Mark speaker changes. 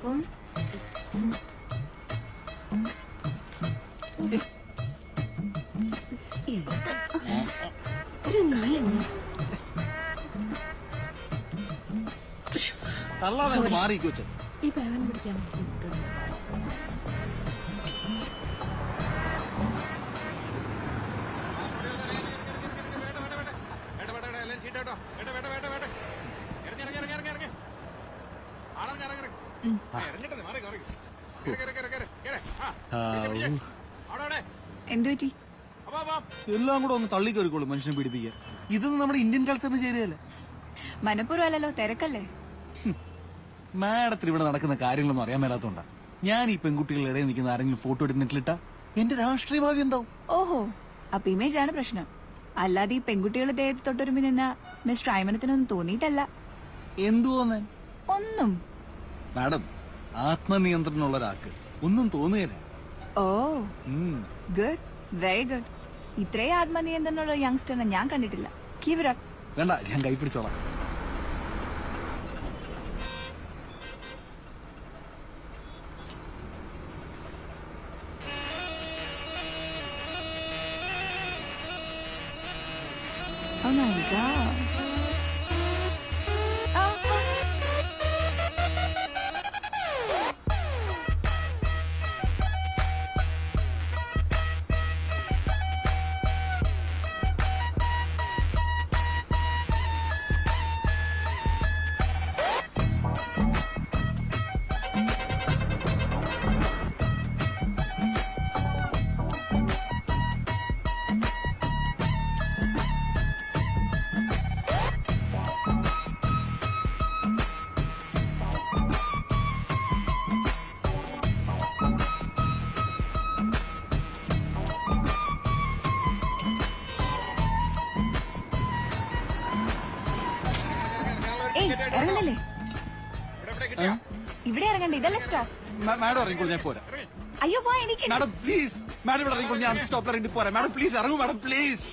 Speaker 1: Phone ഒരു നാലെണ്ണ
Speaker 2: തള്ളാതെ മാറിക്കോ വെച്ച
Speaker 1: ഈ ബാഗൻ പിടിക്കാൻ എന്തുപറ്റി?
Speaker 2: എല്ലാം കൂടെ ഒന്ന് തള്ളി കയറിക്കോളൂ മനുഷ്യനെ പീഡിപ്പിക്കാൻ. ഇതൊന്നും നമ്മുടെ ഇന്ത്യൻ കൾച്ചറിന് ചേരുകയല്ല.
Speaker 1: മനഃപൂർവ്വമല്ലല്ലോ, തിരക്കല്ലേ.
Speaker 2: മാഡത്തിന് ഇവിടെ നടക്കുന്ന കാര്യങ്ങളൊന്നും അറിയാൻ മേലാത്തോണ്ടാ. ഞാൻ ഈ പെൺകുട്ടികളുടെ ഇടയിൽ നിൽക്കുന്ന ആരെങ്കിലും ഫോട്ടോ എടുത്ത് നെറ്റിലിട്ടാ എന്റെ രാഷ്ട്രീയ ഭാവി എന്താവും?
Speaker 1: ഓഹോ, അപ്പൊ ഇമേജ് ആണ് പ്രശ്നം. അല്ലാതെ ഈ പെൺകുട്ടികളുടെ ദേഹത്ത് തൊട്ടൊരുമ്പി നിന്ന മിസ്റ്റർ അയ്മനത്തിനൊന്നും തോന്നിയിട്ടല്ല.
Speaker 2: എന്തു തോന്നാൻ?
Speaker 1: ഒന്നും.
Speaker 2: മാഡം, ആത്മനിയന്ത്രണമുള്ള ഒരാൾക്ക് ഒന്നും തോന്നുകയില്ല.
Speaker 1: ഓ ഗുഡ്, വെരി ഗുഡ്. ഇത്രയും ആത്മനിയന്ത്രണമുള്ള യങ്സ്റ്ററിനെ ഞാൻ കണ്ടിട്ടില്ല. Keep it up.
Speaker 2: വേണ്ട, ഞാൻ കൈ പിടിച്ചോളാം.
Speaker 1: Oh my God. ഇറങ്ങുന്നില്ലേ? ഇവിടെ ഇറങ്ങണ്ട, ഇതല്ലേ സ്റ്റോപ്പ്.
Speaker 2: മാഡം ഇറങ്ങിക്കോളൂ, ഞാൻ പോരാ.
Speaker 1: അയ്യോ വാ, എനിക്ക്
Speaker 2: മാഡം പ്ലീസ്, മാഡം ഇവിടെ ഇറങ്ങിക്കോളൂ, ഞാൻ സ്റ്റോപ്പിൽ ഇറങ്ങി പോരാ. മാഡം പ്ലീസ് ഇറങ്ങൂ, മാഡം പ്ലീസ്.